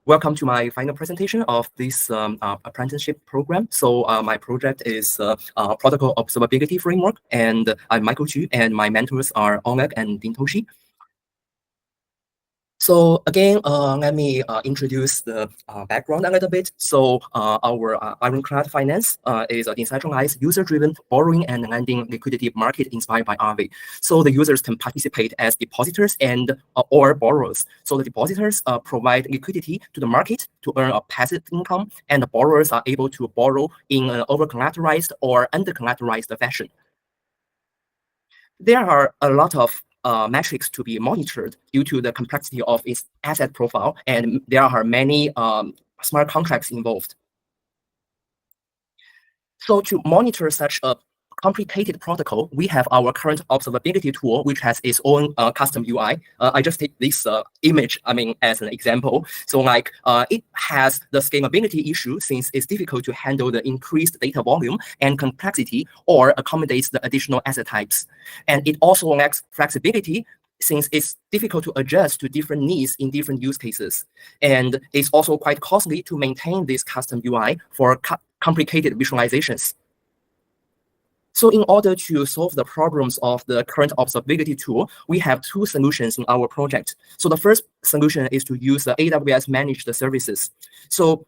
Welcome to my final presentation of this apprenticeship program. So my project is Protocol Observability Framework, and I'm Michael Chu, and my mentors are Oleg and Dintoshi. So again, let me introduce the background a little bit. So our Ironclad Finance is a decentralized, user-driven borrowing and lending liquidity market inspired by Aave. So the users can participate as depositors and or borrowers. So the depositors provide liquidity to the market to earn a passive income, and the borrowers are able to borrow in an over-collateralized or under-collateralized fashion. There are a lot of metrics to be monitored due to the complexity of its asset profile, and there are many smart contracts involved. So to monitor such a complicated protocol, we have our current observability tool, which has its own custom UI. I just take this image, as an example. So it has the scalability issue since it's difficult to handle the increased data volume and complexity or accommodates the additional asset types. And it also lacks flexibility since it's difficult to adjust to different needs in different use cases. And it's also quite costly to maintain this custom UI for complicated visualizations. So in order to solve the problems of the current observability tool, we have two solutions in our project. So the first solution is to use the AWS managed services. So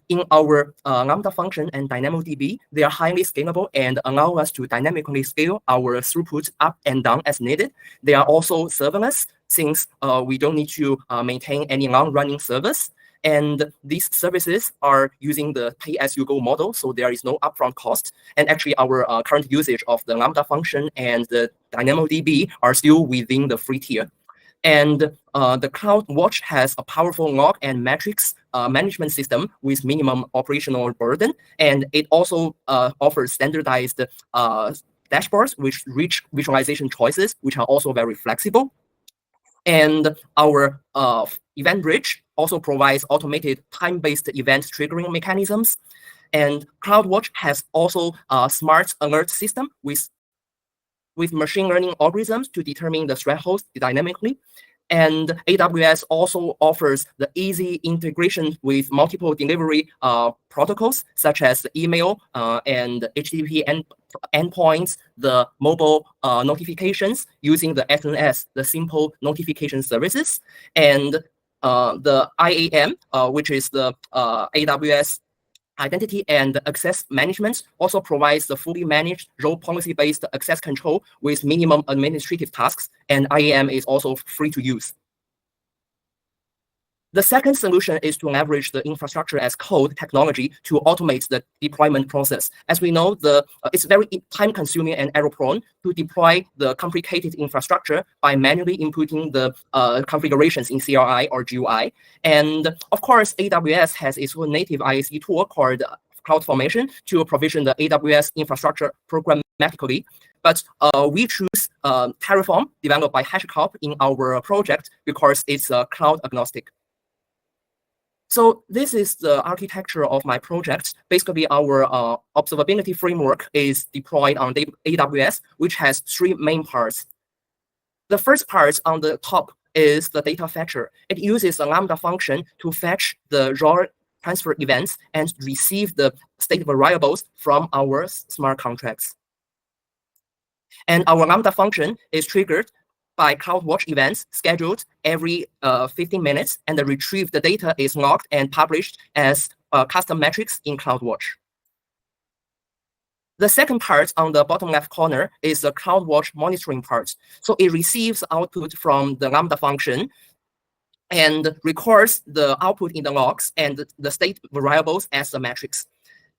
in our Lambda function and DynamoDB, they are highly scalable and allow us to dynamically scale our throughput up and down as needed. They are also serverless since we don't need to maintain any long-running servers. And these services are using the pay-as-you-go model, so there is no upfront cost. And actually, our current usage of the Lambda function and the DynamoDB are still within the free tier. And the CloudWatch has a powerful log and metrics management system with minimum operational burden. And it also offers standardized dashboards with rich visualization choices, which are also very flexible. And our EventBridge also provides automated time-based event triggering mechanisms. And CloudWatch has also a smart alert system with machine learning algorithms to determine the thresholds dynamically. And AWS also offers the easy integration with multiple delivery protocols, such as the email and HTTP endpoints, the mobile notifications using the SNS, the simple notification services, and the IAM, which is the AWS Identity and Access Management, also provides the fully managed role policy-based access control with minimum administrative tasks, and IAM is also free to use. The second solution is to leverage the infrastructure as code technology to automate the deployment process. As we know, it's very time-consuming and error-prone to deploy the complicated infrastructure by manually inputting the configurations in CLI or GUI. And of course, AWS has its own native IAC tool called CloudFormation to provision the AWS infrastructure programmatically. But we choose Terraform, developed by HashiCorp in our project because it's cloud agnostic. So this is the architecture of my project. Basically, our observability framework is deployed on AWS, which has three main parts. The first part on the top is the data fetcher. It uses a Lambda function to fetch the raw transfer events and receive the state variables from our smart contracts. And our Lambda function is triggered by CloudWatch events scheduled every 15 minutes, and the retrieved data is logged and published as custom metrics in CloudWatch. The second part on the bottom left corner is the CloudWatch monitoring part. So it receives output from the Lambda function and records the output in the logs and the state variables as the metrics.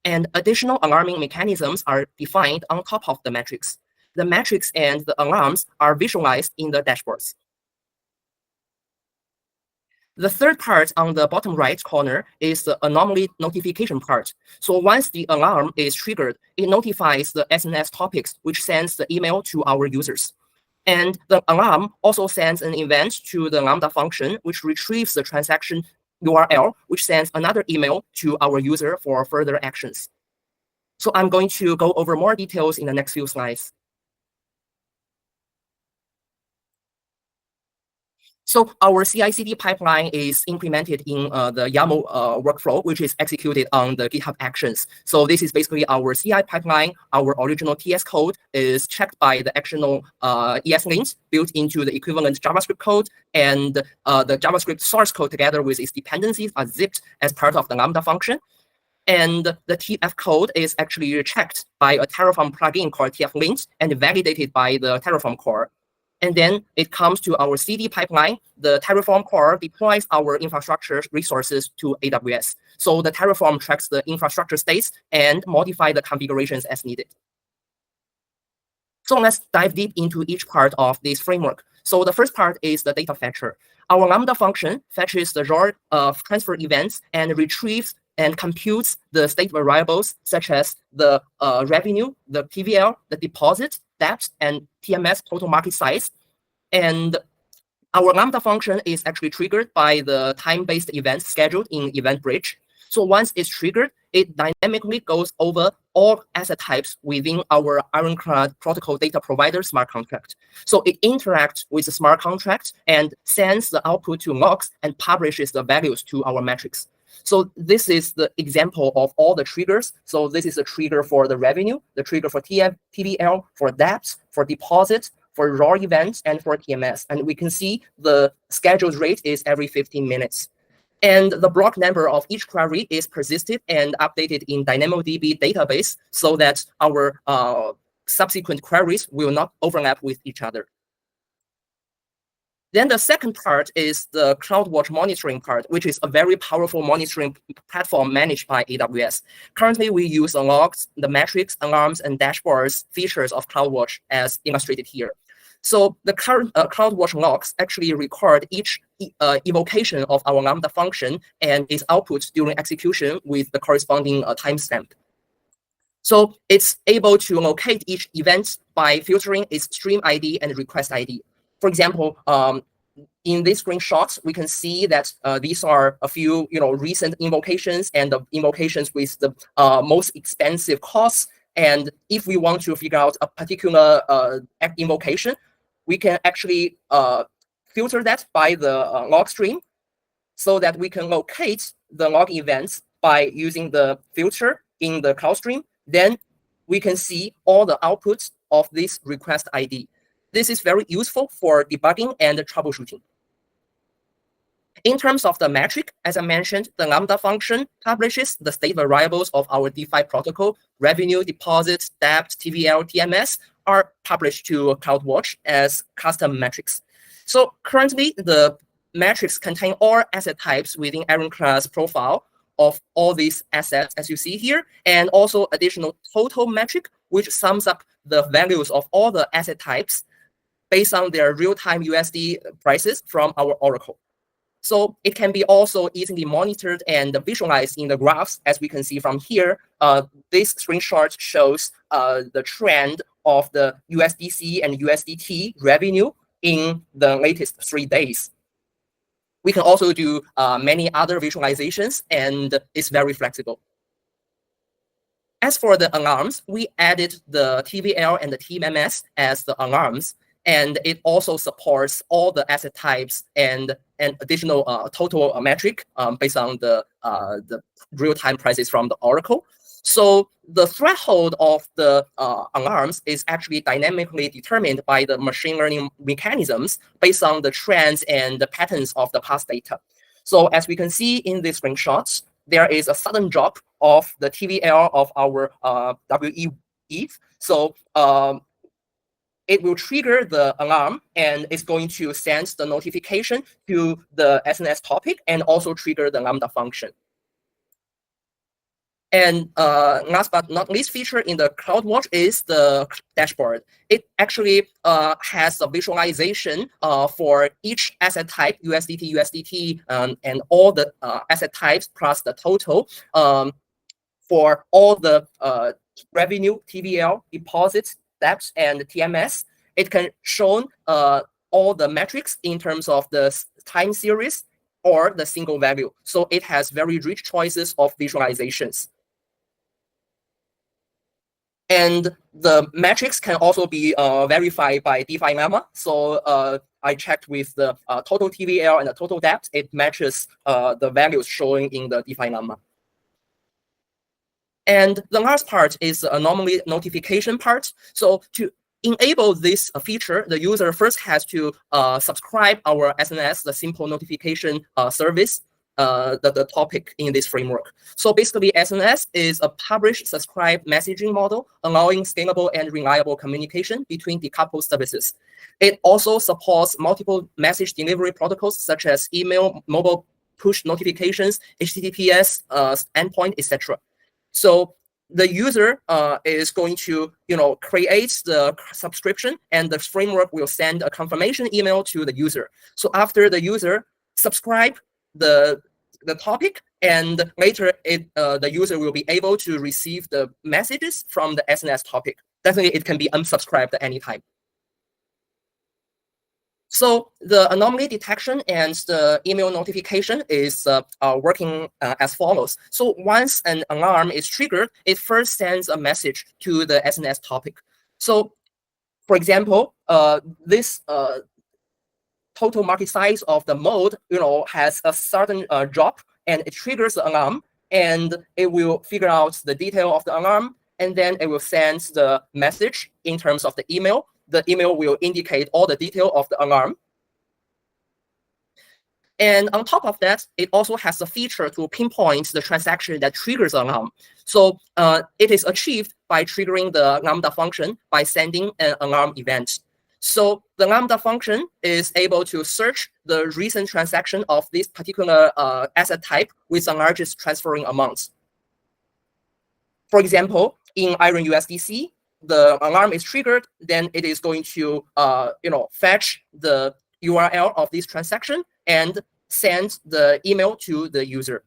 And additional alarming mechanisms are defined on top of the metrics. The metrics and the alarms are visualized in the dashboards. The third part on the bottom right corner is the anomaly notification part. So once the alarm is triggered, it notifies the SNS topics, which sends the email to our users. And the alarm also sends an event to the Lambda function, which retrieves the transaction URL, which sends another email to our user for further actions. So I'm going to go over more details in the next few slides. So our CI/CD pipeline is implemented in the YAML workflow, which is executed on the GitHub Actions. So this is basically our CI pipeline. Our original TS code is checked by the actional ESLint built into the equivalent JavaScript code, and the JavaScript source code together with its dependencies are zipped as part of the Lambda function. And the TF code is actually checked by a Terraform plugin called TF-lint and validated by the Terraform core. And then it comes to our CD pipeline. The Terraform core deploys our infrastructure resources to AWS. So the Terraform tracks the infrastructure states and modify the configurations as needed. So let's dive deep into each part of this framework. So the first part is the data fetcher. Our Lambda function fetches the raw transfer events and retrieves and computes the state variables such as the revenue, the TVL, the deposit, debt, and TMS, total market size. And our Lambda function is actually triggered by the time-based events scheduled in EventBridge. So once it's triggered, it dynamically goes over all asset types within our Ironclad protocol data provider smart contract. So it interacts with the smart contract and sends the output to logs and publishes the values to our metrics. So this is the example of all the triggers. So this is a trigger for the revenue, the trigger for TVL, for debts, for deposit, for raw events, and for TMS. And we can see the scheduled rate is every 15 minutes. And the block number of each query is persisted and updated in DynamoDB database so that our subsequent queries will not overlap with each other. Then the second part is the CloudWatch monitoring part, which is a very powerful monitoring platform managed by AWS. Currently, we use the logs, the metrics, alarms, and dashboards features of CloudWatch as illustrated here. So the current CloudWatch logs actually record each evocation of our Lambda function and its output during execution with the corresponding timestamp. So it's able to locate each event by filtering its stream ID and request ID. For example, in this screenshot, we can see that these are a few recent invocations and the invocations with the most expensive costs. And if we want to figure out a particular invocation, we can actually filter that by the log stream so that we can locate the log events by using the filter in the cloud stream. Then we can see all the outputs of this request ID. This is very useful for debugging and troubleshooting. In terms of the metric, as I mentioned, the Lambda function publishes the state variables of our DeFi protocol. Revenue, deposits, debt, TVL, TMS are published to CloudWatch as custom metrics. So currently, the metrics contain all asset types within Ironclad's profile of all these assets, as you see here, and also additional total metric, which sums up the values of all the asset types based on their real-time USD prices from our Oracle. So it can be also easily monitored and visualized in the graphs, as we can see from here. This screenshot shows the trend of the USDC and USDT revenue in the latest 3 days. We can also do many other visualizations, and it's very flexible. As for the alarms, we added the TVL and the TMS as the alarms, and it also supports all the asset types and an additional total metric based on the real-time prices from the Oracle. So the threshold of the alarms is actually dynamically determined by the machine learning mechanisms based on the trends and the patterns of the past data. So as we can see in these screenshots, there is a sudden drop of the TVL of our WE. So it will trigger the alarm, and it's going to send the notification to the SNS topic and also trigger the Lambda function. And last but not least feature in the CloudWatch is the dashboard. It actually has a visualization for each asset type, USDT, and all the asset types plus the total for all the revenue, TVL, deposits, debts, and TMS. It can show all the metrics in terms of the time series or the single value. So it has very rich choices of visualizations. And the metrics can also be verified by DeFi Llama. So I checked with the total TVL and the total depth. It matches the values showing in the DeFi llama. And the last part is the anomaly notification part. So to enable this feature, the user first has to subscribe our SNS, the simple notification service, the topic in this framework. So basically, SNS is a publish subscribe messaging model, allowing scalable and reliable communication between decoupled services. It also supports multiple message delivery protocols such as email, mobile push notifications, HTTPS endpoint, etc. So the user is going to, create the subscription, and the framework will send a confirmation email to the user. So after the user subscribe the topic, and later the user will be able to receive the messages from the SNS topic. Definitely, it can be unsubscribed at any time. So the anomaly detection and the email notification is working as follows. So once an alarm is triggered, it first sends a message to the SNS topic. So for example, this total market size of the mode, has a certain drop, and it triggers the alarm, and it will figure out the detail of the alarm, and then it will send the message in terms of the email. The email will indicate all the detail of the alarm. And on top of that, it also has a feature to pinpoint the transaction that triggers the alarm. So it is achieved by triggering the Lambda function by sending an alarm event. So the Lambda function is able to search the recent transaction of this particular asset type with the largest transferring amounts. For example, in Iron USDC, the alarm is triggered, then it is going to fetch the URL of this transaction and send the email to the user.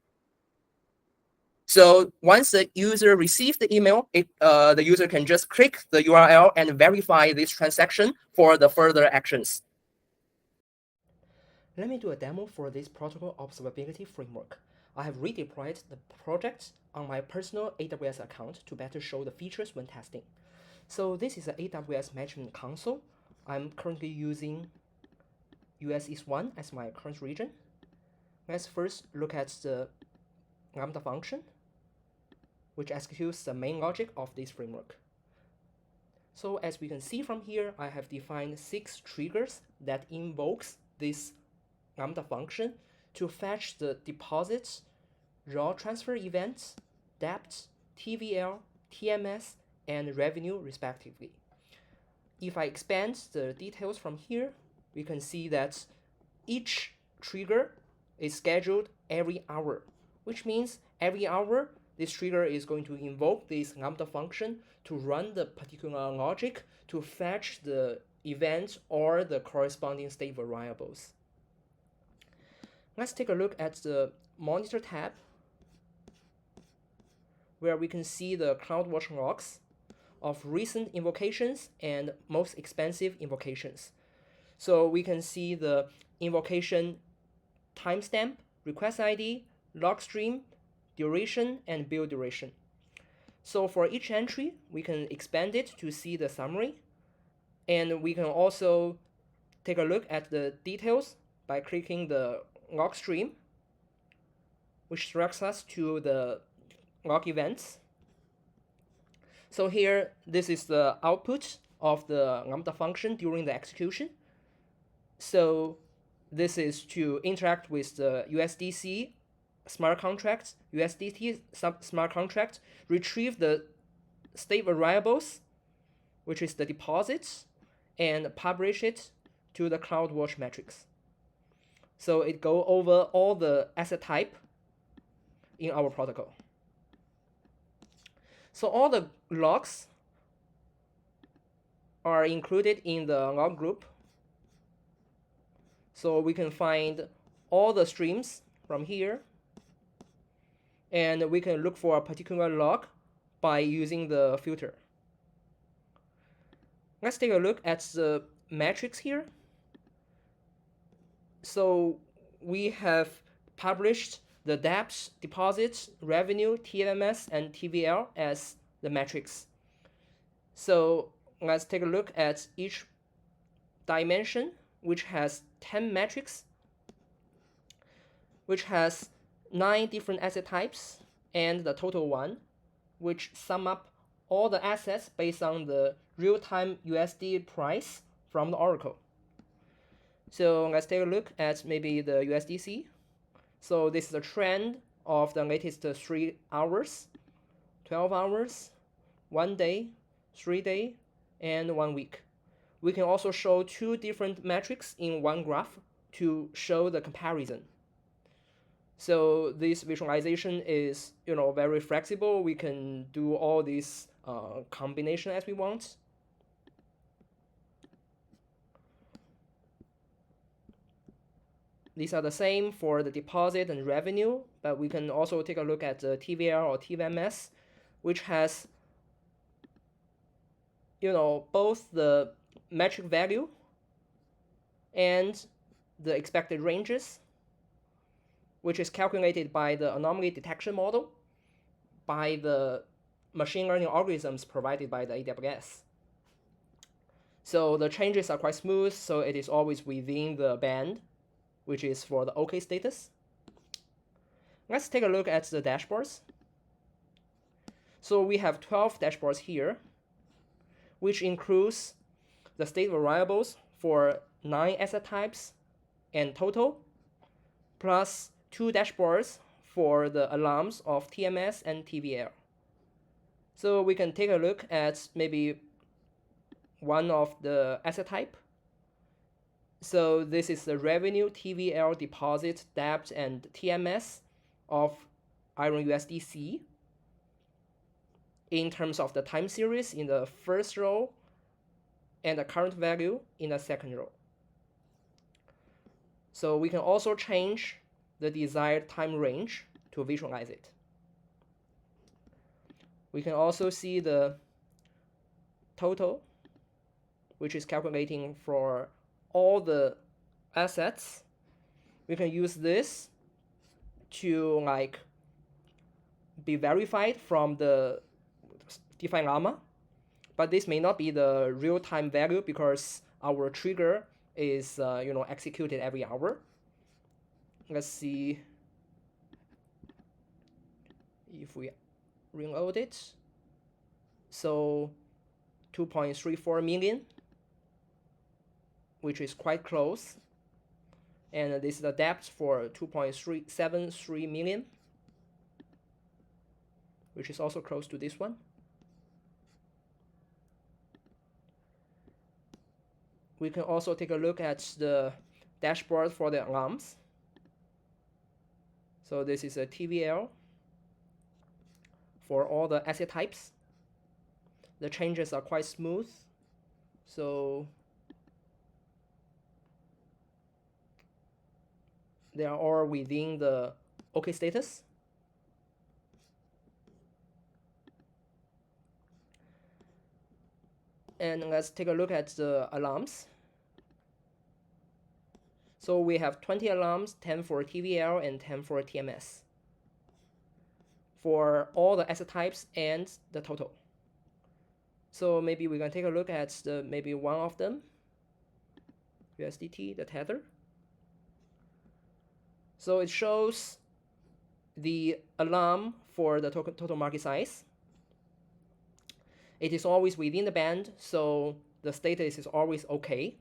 So once the user receives the email, the user can just click the URL and verify this transaction for the further actions. Let me do a demo for this protocol observability framework. I have redeployed the project on my personal AWS account to better show the features when testing. So this is an AWS management console. I'm currently using US East 1 as my current region. Let's first look at the Lambda function, which executes the main logic of this framework. So as we can see from here, I have defined 6 triggers that invokes this Lambda function to fetch the deposits, raw transfer events, depth, TVL, TMS, and revenue respectively. If I expand the details from here, we can see that each trigger is scheduled every hour, which means every hour this trigger is going to invoke this Lambda function to run the particular logic to fetch the event or the corresponding state variables. Let's take a look at the Monitor tab, where we can see the CloudWatch logs of recent invocations and most expensive invocations. So we can see the invocation timestamp, request ID, log stream, duration, and build duration. So for each entry, we can expand it to see the summary. And we can also take a look at the details by clicking the log stream, which directs us to the log events. So here, this is the output of the Lambda function during the execution. So this is to interact with the USDC smart contract, USDT smart contract, retrieve the state variables, which is the deposits, and publish it to the CloudWatch metrics. So it go over all the asset type in our protocol. So all the logs are included in the log group. So we can find all the streams from here, and we can look for a particular log by using the filter. Let's take a look at the metrics here. So we have published the depth, deposits, revenue, TMS, and TVL as the metrics. So let's take a look at each dimension which has 10 metrics, which has 9 different asset types, and the total one, which sum up all the assets based on the real-time USD price from the Oracle. So let's take a look at maybe the USDC. So this is a trend of the latest 3 hours, 12 hours, 1 day, 3 days, and 1 week. We can also show 2 different metrics in one graph to show the comparison. So this visualization is, very flexible. We can do all these combination as we want. These are the same for the deposit and revenue, but we can also take a look at the TVL or TVMS, which has, both the metric value and the expected ranges, which is calculated by the anomaly detection model by the machine learning algorithms provided by the AWS. So the changes are quite smooth, so it is always within the band, which is for the OK status. Let's take a look at the dashboards. So we have 12 dashboards here, which includes the state variables for 9 asset types and total, plus 2 dashboards for the alarms of TMS and TVL. So we can take a look at maybe one of the asset type. So this is the revenue, TVL, deposit, debt, and TMS of Iron USDC in terms of the time series in the first row and the current value in the second row. So we can also change the desired time range to visualize it. We can also see the total, which is calculating for all the assets. We can use this to be verified from the DeFi Llama, but this may not be the real-time value because our trigger is executed every hour. Let's see if we reload it. So 2.34 million, which is quite close. And this is the depth for 2.373 million, which is also close to this one. We can also take a look at the dashboard for the alarms. So this is a TVL for all the asset types. The changes are quite smooth. So they are all within the OK status. And let's take a look at the alarms. So we have 20 alarms, 10 for TVL and 10 for TMS for all the asset types and the total. So maybe we can take a look at maybe one of them, USDT, the tether. So it shows the alarm for the total market size. It is always within the band, so the status is always OK.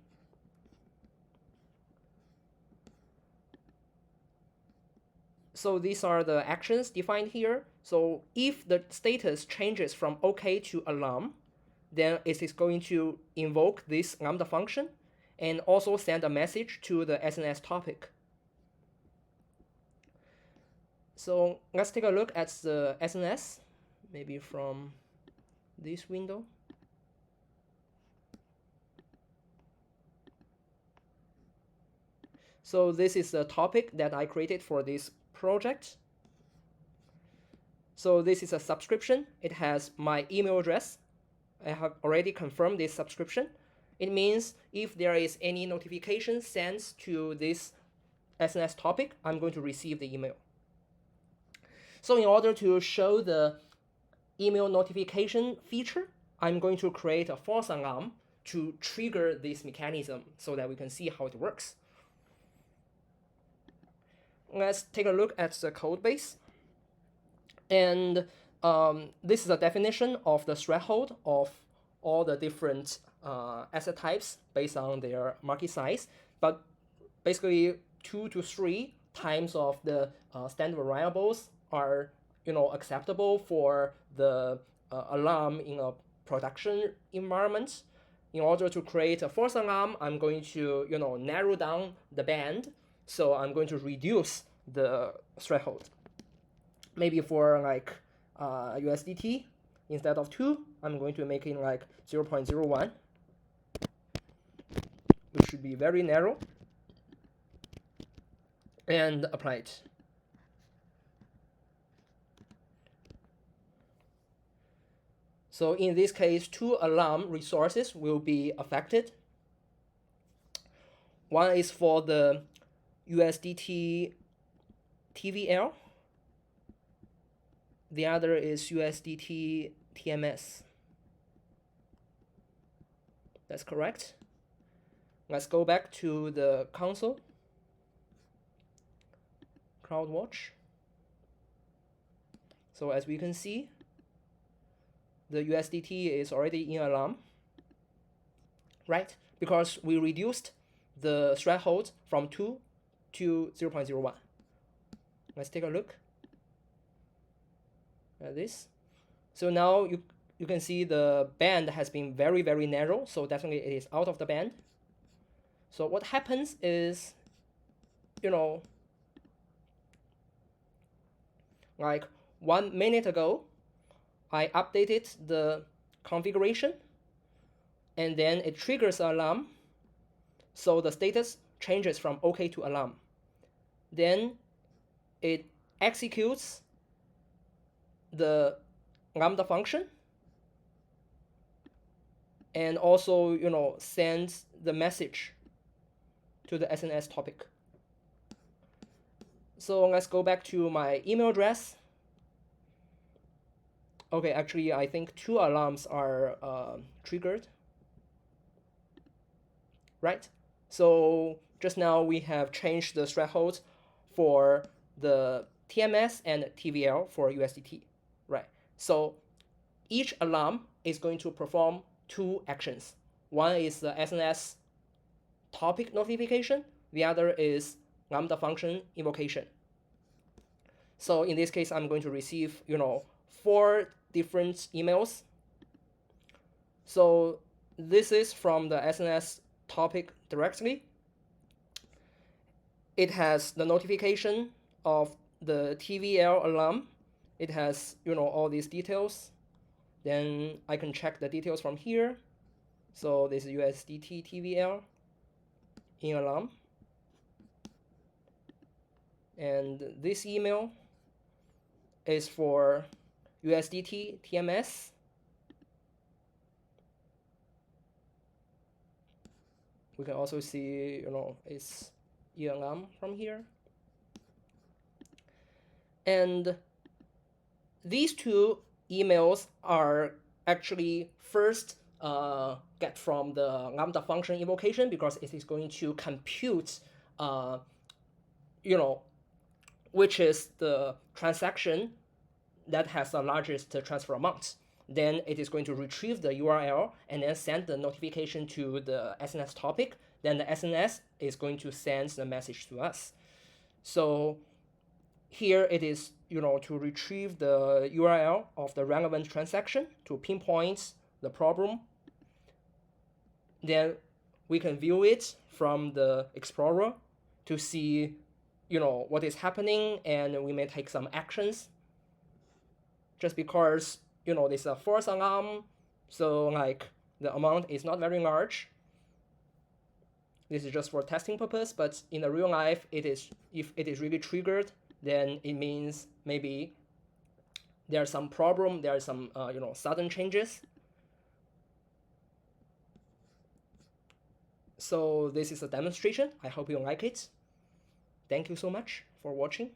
So these are the actions defined here. So if the status changes from OK to alarm, then it is going to invoke this Lambda function and also send a message to the SNS topic. So let's take a look at the SNS, maybe from this window. So this is the topic that I created for this project. So this is a subscription. It has my email address. I have already confirmed this subscription. It means if there is any notification sent to this SNS topic, I'm going to receive the email. So in order to show the email notification feature, I'm going to create a false alarm to trigger this mechanism so that we can see how it works. Let's take a look at the code base. And this is a definition of the threshold of all the different asset types based on their market size. But basically 2 to 3 times of the standard variables are acceptable for the alarm in a production environment. In order to create a false alarm, I'm going to narrow down the band. So I'm going to reduce the threshold. Maybe for like USDT, instead of 2, I'm going to make it like 0.01, which should be very narrow, and apply it. So in this case, 2 alarm resources will be affected. One is for the USDT TVL. The other is USDT TMS. That's correct. Let's go back to the console. CloudWatch. So as we can see, the USDT is already in alarm, right? Because we reduced the threshold from 2 to 0.01. Let's take a look at this. So now you can see the band has been very, very narrow. So definitely it is out of the band. So what happens is, like 1 minute ago, I updated the configuration, and then it triggers an alarm. So the status changes from OK to alarm. Then it executes the Lambda function and also sends the message to the SNS topic. So let's go back to my email address. Okay, actually, I think 2 alarms are triggered, right? So just now we have changed the threshold for the TMS and TVL for USDT, right? So each alarm is going to perform 2 actions. One is the SNS topic notification. The other is Lambda function invocation. So in this case, I'm going to receive 4 different emails. So this is from the SNS topic directly. It has the notification of the TVL alarm. It has all these details. Then I can check the details from here. So this is USDT TVL in alarm. And this email is for USDT TMS. We can also see, it's alarm from here. And these 2 emails are actually first get from the Lambda function invocation, because it is going to compute, which is the transaction that has the largest transfer amount. Then it is going to retrieve the URL and then send the notification to the SNS topic. Then the SNS is going to send the message to us. So here it is, to retrieve the URL of the relevant transaction to pinpoint the problem. Then we can view it from the Explorer to see, what is happening, and we may take some actions. Just because, this is a false alarm, so like the amount is not very large. This is just for testing purpose, but in the real life, if it is really triggered, then it means maybe there's some problem, there are some sudden changes. So this is a demonstration. I hope you like it. Thank you so much for watching.